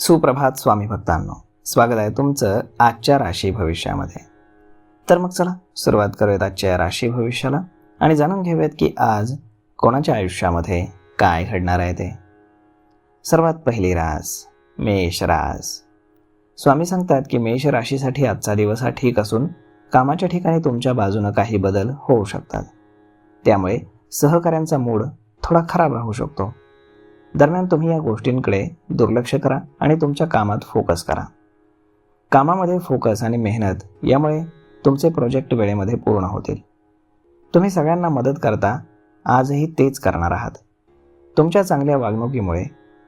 सुप्रभात स्वामी भक्तांनो, स्वागत आहे तुमचं आजच्या राशी भविष्यामध्ये. तर मग चला सुरुवात करूयात आजच्या राशी भविष्याला आणि जाणून घेऊयात की आज कोणाच्या आयुष्यामध्ये काय घडणार आहे ते. सर्वात पहिली रास मेष रास. स्वामी सांगतात की मेष राशीसाठी आजचा दिवस हा ठीक असून कामाच्या ठिकाणी तुमच्या बाजूनं काही बदल होऊ शकतात. त्यामुळे सहकाऱ्यांचा मूड थोडा खराब राहू शकतो. दरम्यान तुम्ही या गोष्टींकडे दुर्लक्ष करा आणि तुमच्या कामात फोकस करा. कामामध्ये फोकस आणि मेहनत यामुळे तुमचे प्रोजेक्ट वेळेमध्ये पूर्ण होतील. तुम्ही सगळ्यांना मदत करता, आजही तेच करणार आहात. तुमच्या चांगल्या वागणुकीमुळे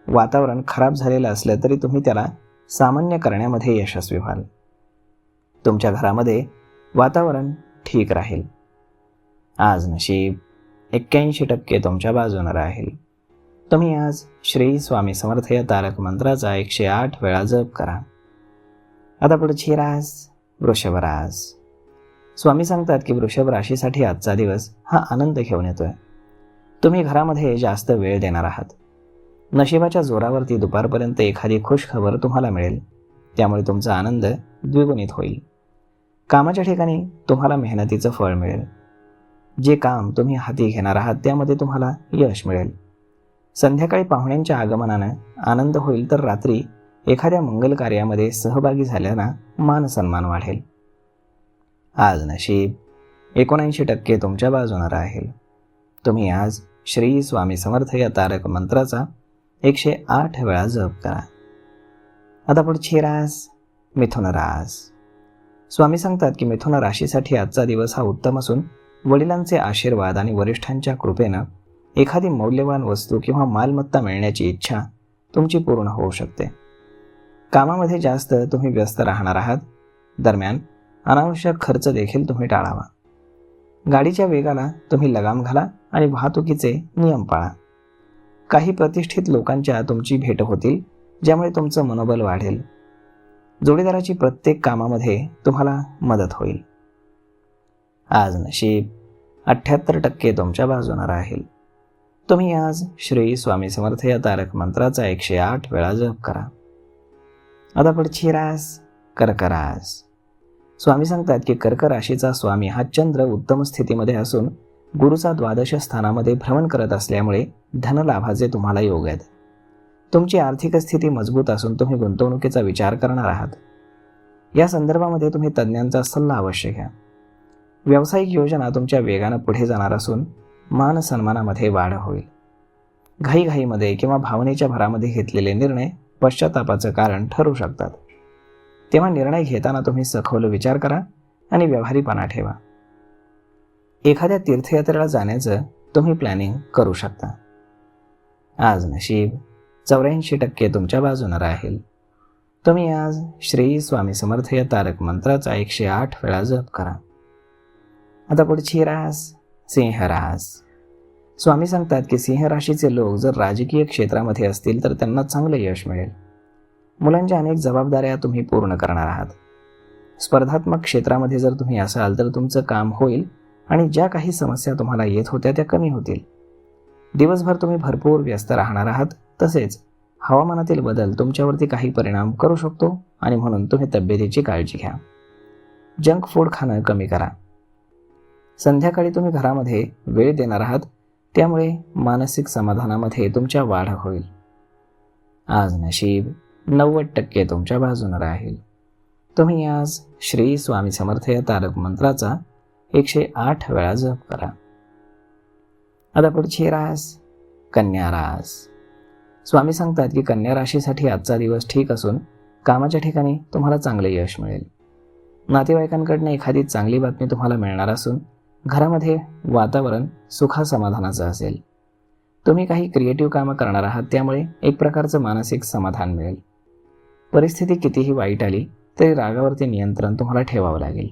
वातावरण खराब झालेलं असलं तरी तुम्ही त्याला सामान्य करण्यामध्ये यशस्वी व्हाल. तुमच्या घरामध्ये वातावरण ठीक राहील. आज नशीब 81% तुमच्या बाजूने राहील. तुम्ही आज श्री स्वामी समर्थ या तारक मंत्राचा 108 वेळा जप करा. आता पुढची रास वृषभ रास. स्वामी सांगतात की वृषभ राशीसाठी आजचा दिवस हा आनंद घेऊन येतोय. तुम्ही घरामध्ये जास्त वेळ देणार आहात. नशिबाच्या जोरावरती दुपारपर्यंत एखादी खुश खबर तुम्हाला मिळेल. त्यामुळे तुमचा आनंद द्विगुणित होईल. कामाच्या ठिकाणी तुम्हाला मेहनतीचं फळ मिळेल. जे काम तुम्ही हाती घेणार आहात त्यामध्ये तुम्हाला यश मिळेल. संध्याकाळी पाहुण्यांच्या आगमनानं आनंद होईल, तर रात्री एखाद्या मंगल कार्यामध्ये सहभागी झाल्यानं मान सन्मान वाढेल. आज नशीब 79% तुमच्या बाजूने राहील. तुम्ही आज श्री स्वामी समर्थ या तारक मंत्राचा 108 वेळा जप करा. आता पुढची रास मिथुन रास. स्वामी सांगतात की मिथुन राशीसाठी आजचा दिवस हा उत्तम असून वडिलांचे आशीर्वाद आणि वरिष्ठांच्या कृपेनं एखादी मौल्यवान वस्तू किंवा मालमत्ता मिळण्याची इच्छा तुमची पूर्ण होऊ शकते. कामामध्ये जास्त तुम्ही व्यस्त राहणार आहात. दरम्यान अनावश्यक खर्च देखील तुम्ही टाळावा. गाडीच्या वेगाला तुम्ही लगाम घाला आणि वाहतुकीचे नियम पाळा. काही प्रतिष्ठित लोकांच्या तुमची भेट होतील, ज्यामुळे तुमचं मनोबल वाढेल. जोडीदाराची प्रत्येक कामामध्ये तुम्हाला मदत होईल. आज नशीब 78% तुमच्या बाजूने राहील. तुम्ही आज श्री स्वामी समर्थ या तारक मंत्राचा 108 वेळा जप करा. आता पुढची रास कर्क रास. स्वामी सांगतात की कर्क राशीचा स्वामी हा चंद्र उत्तम स्थितीमध्ये असून गुरुचा 12 स्थानामध्ये भ्रमण करत असल्यामुळे धनलाभाचे तुम्हाला योग आहेत. तुमची आर्थिक स्थिती मजबूत असून तुम्ही गुंतवणुकीचा विचार करणार आहात. या संदर्भामध्ये तुम्ही तज्ज्ञांचा सल्ला अवश्य घ्या. व्यावसायिक योजना तुमच्या वेगानं पुढे जाणार असून मान सन्मानामध्ये वाढ होईल. घाईघाईमध्ये किंवा भावनेच्या भरामध्ये घेतलेले निर्णय पश्चातापाचं कारण ठरू शकतात. तेव्हा निर्णय घेताना तुम्ही सखोल विचार करा आणि व्यावहारीपणा ठेवा. एखाद्या तीर्थयात्रेला जाण्याचं तुम्ही प्लॅनिंग करू शकता. आज नशीब 84% तुमच्या बाजूने राहील. तुम्ही आज श्री स्वामी समर्थ या तारक मंत्राचा 108 वेळा जप करा. आता पुढची रास सिंह रास. स्वामी सांगतात की सिंह राशीचे लोक जर राजकीय क्षेत्रामध्ये असतील तर त्यांना चांगलं यश मिळेल. मुलांच्या अनेक जबाबदाऱ्या तुम्ही पूर्ण करणार आहात. स्पर्धात्मक क्षेत्रामध्ये जर तुम्ही असाल तर तुमचं काम होईल आणि ज्या काही समस्या तुम्हाला येत होत्या त्या कमी होतील. दिवसभर तुम्ही भरपूर व्यस्त राहणार आहात. तसेच हवामानातील बदल तुमच्यावरती काही परिणाम करू शकतो आणि म्हणून तुम्ही तब्येतीची काळजी घ्या. जंक फूड खाणं कमी करा. संध्याकाळी तुम्ही घरामध्ये वेळ देणार आहात, त्यामुळे मानसिक समाधानामध्ये तुमच्या वाढ होईल. आज नशीब 90% तुमच्या बाजूने राहील. तुम्ही आज श्री स्वामी समर्थ या तारक मंत्राचा 108 वेळा जप करा. आता पुढची रास कन्या रास. स्वामी सांगतात की कन्या राशीसाठी आजचा दिवस ठीक असून कामाच्या ठिकाणी तुम्हाला चांगले यश मिळेल. नातेवाईकांकडून एखादी चांगली बातमी तुम्हाला मिळणार असून घरामध्ये वातावरण सुखासमाधानाचं असेल. तुम्ही काही क्रिएटिव्ह कामं करणार आहात, त्यामुळे एक प्रकारचं मानसिक समाधान मिळेल. परिस्थिती कितीही वाईट आली तरी रागावरती नियंत्रण तुम्हाला ठेवावं लागेल.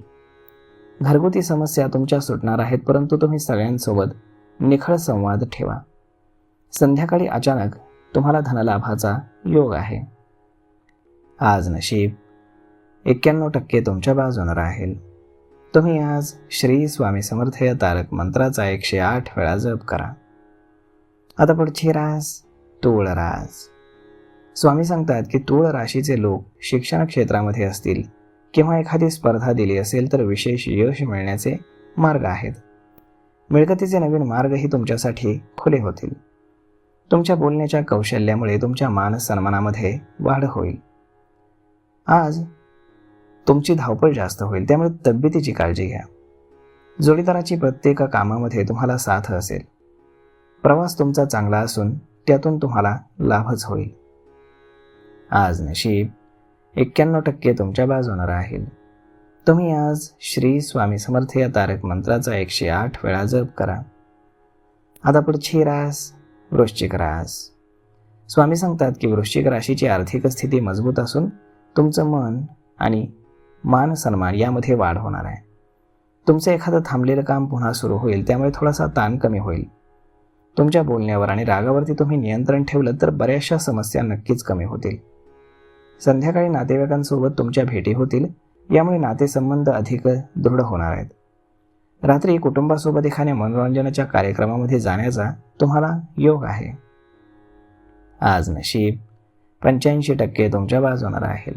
घरगुती समस्या तुमच्या सुटणार आहेत, परंतु तुम्ही सगळ्यांसोबत निखळ संवाद ठेवा. संध्याकाळी अचानक तुम्हाला धनलाभाचा योग आहे. आज नशीब 91% तुमच्या बाजूने राहील. तुम्ही आज श्री स्वामी समर्थ या तारक मंत्राचा 108 वेळा जप करा. आता पुढची रास तूळ रास. स्वामी सांगतात की तूळ राशीचे लोक शिक्षण क्षेत्रामध्ये असतील किंवा एखादी स्पर्धा दिली असेल तर विशेष यश मिळण्याचे मार्ग आहेत. मिळकतीचे नवीन मार्गही तुमच्यासाठी खुले होतील. तुमच्या बोलण्याच्या कौशल्यामुळे तुमच्या मान सन्मानामध्ये वाढ होईल. आज तुमची धावपळ जास्त होईल, त्यामुळे तब्येतीची काळजी घ्या. जोडीदाराची प्रत्येक कामामध्ये तुम्हाला साथ असेल. प्रवास तुमचा चांगला असून त्यातून तुम्हाला लाभच होईल. आज नशीब 91% तुमच्या बाजूने राहील. तुम्ही आज श्री स्वामी समर्थ या तारक मंत्राचा 108 वेळा जप करा. आता पुढची रास वृश्चिक रास. स्वामी सांगतात की वृश्चिक राशीची आर्थिक स्थिती मजबूत असून तुमचं मन आणि मान सन्मान यामध्ये वाढ होणार आहे. तुमचं एखादं थांबलेलं काम पुन्हा सुरू होईल, त्यामुळे थोडासा ताण कमी होईल. तुमच्या बोलण्यावर आणि रागावरती तुम्ही नियंत्रण ठेवलं तर बऱ्याचशा समस्या नक्कीच कमी होतील. संध्याकाळी नातेवाईकांसोबत तुमच्या भेटी होतील, यामुळे नातेसंबंध अधिक दृढ होणार आहेत. रात्री कुटुंबासोबत एखाद्या मनोरंजनाच्या कार्यक्रमामध्ये जाण्याचा तुम्हाला योग आहे. आज नशीब 85% तुमच्या बाजूने राहील.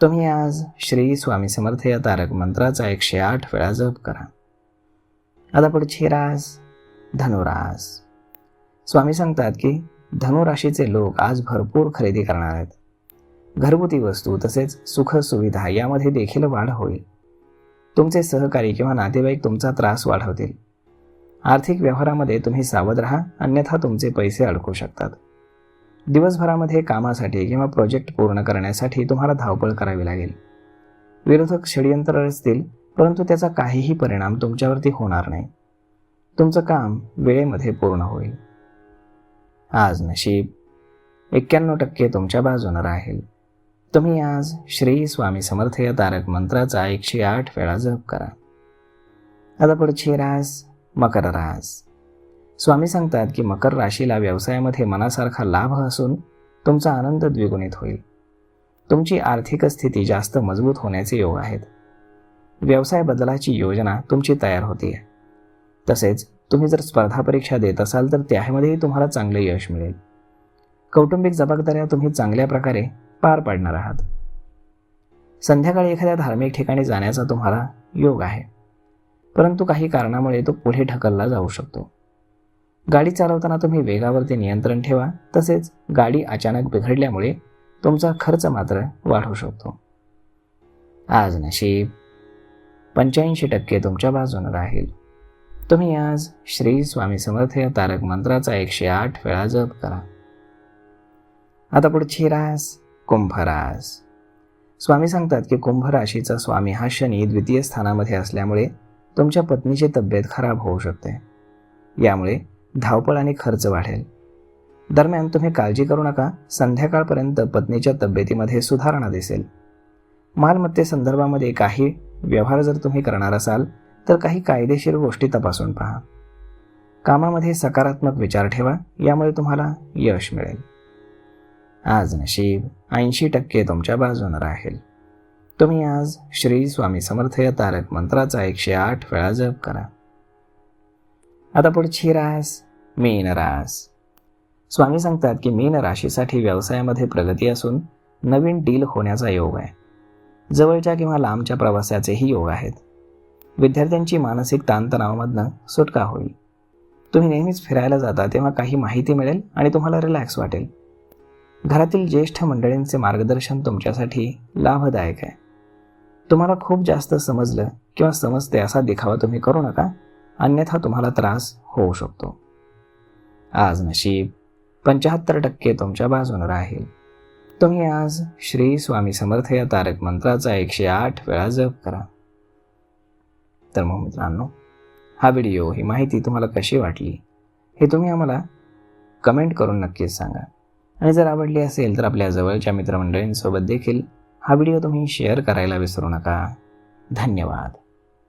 तुम्ही आज श्री स्वामी समर्थ या तारक मंत्राचा 108 वेळा जप करा. आता पुढची रास धनुरास. स्वामी सांगतात की धनुराशीचे लोक आज भरपूर खरेदी करणार आहेत. घरगुती वस्तू तसेच सुख सुविधा यामध्ये देखील वाढ होईल. तुमचे सहकारी किंवा नातेवाईक तुमचा त्रास वाढवतील. आर्थिक व्यवहारामध्ये तुम्ही सावध राहा, अन्यथा तुमचे पैसे अडकू शकतात. दिवसभरामध्ये कामासाठी किंवा प्रोजेक्ट पूर्ण करण्यासाठी तुम्हाला धावपळ करावी लागेल. विरोधक षडयंत्र रचतील, परंतु त्याचा काहीही परिणाम तुमच्यावरती होणार नाही. तुमचं काम वेळेमध्ये पूर्ण होईल. आज नशीब 91% तुमच्या बाजूने राहील. तुम्ही आज श्री स्वामी समर्थ या तारक मंत्राचा 108 वेळा जप करा. आता पुढची रास मकर रास. स्वामी सांगतात की मकर राशीला व्यवसायामध्ये मनासारखा लाभ असून तुमचा आनंद द्विगुणित होईल. तुमची आर्थिक स्थिती जास्त मजबूत होण्याचे योग आहेत. व्यवसाय बदलाची योजना तुमची तयार होती आहे. तसेच तुम्ही जर स्पर्धा परीक्षा देत असाल तर त्यामध्येही तुम्हाला चांगले यश मिळेल. कौटुंबिक जबाबदाऱ्या तुम्ही चांगल्या प्रकारे पार पाडणार आहात. संध्याकाळी एखाद्या धार्मिक ठिकाणी जाण्याचा तुम्हाला योग आहे, परंतु काही कारणामुळे तो पुढे ढकलला जाऊ शकतो. गाडी चालवताना तुम्ही वेगावरती नियंत्रण ठेवा. तसेच गाडी अचानक बिघडल्यामुळे तुमचा खर्च मात्र वाढू शकतो. आज नशीब 85% तुमच्या बाजूने राहील. तुम्ही आज श्री स्वामी समर्थ या तारक मंत्राचा 108 वेळा जप करा. आता पुढची रास कुंभ रास. स्वामी सांगतात की कुंभ राशीचा स्वामी हा शनी द्वितीय स्थानामध्ये असल्यामुळे तुमच्या पत्नीची तब्येत खराब होऊ शकते. यामुळे धावपळ आणि खर्च वाढेल. दरम्यान तुम्ही काळजी करू नका, संध्याकाळपर्यंत पत्नीच्या तब्येतीमध्ये सुधारणा दिसेल. मालमत्तेसंदर्भामध्ये काही व्यवहार जर तुम्ही करणार असाल तर काही कायदेशीर गोष्टी तपासून पहा. कामामध्ये सकारात्मक विचार ठेवा, यामुळे तुम्हाला यश मिळेल. आज नशीब 80% तुमच्या बाजूने राहील. तुम्ही आज श्री स्वामी समर्थ या तारक मंत्राचा 108 वेळा जप करा. आता पुढची रास मीन रास. स्वामी सांगतात की मीन राशीसाठी व्यवसायामध्ये प्रगती असून नवीन डील होण्याचा योग आहे. जवळच्या किंवा लांबच्या प्रवासाचेही योग आहेत. विद्यार्थ्यांची मानसिक ताणतणावामधनं सुटका होईल. तुम्ही नेहमीच फिरायला जाता तेव्हा काही माहिती मिळेल आणि तुम्हाला रिलॅक्स वाटेल. घरातील ज्येष्ठ मंडळींचे मार्गदर्शन तुमच्यासाठी लाभदायक आहे. तुम्हाला खूप जास्त समजलं किंवा समजते असा दिखावा तुम्ही करू नका, अन्यथा तुम्हाला त्रास होऊ शकतो. आज नशीब 75% तुमच्या बाजूने राहील. तुम्ही आज श्री स्वामी समर्थ या तारक मंत्राचा 108 वेळा जप करा. तर मग मित्रांनो, हा व्हिडिओ ही माहिती तुम्हाला कशी वाटली हे तुम्ही आम्हाला कमेंट करून नक्कीच सांगा. आणि जर आवडली असेल तर आपल्या जवळच्या मित्रमंडळींसोबत देखील हा व्हिडिओ तुम्ही शेअर करायला विसरू नका. धन्यवाद.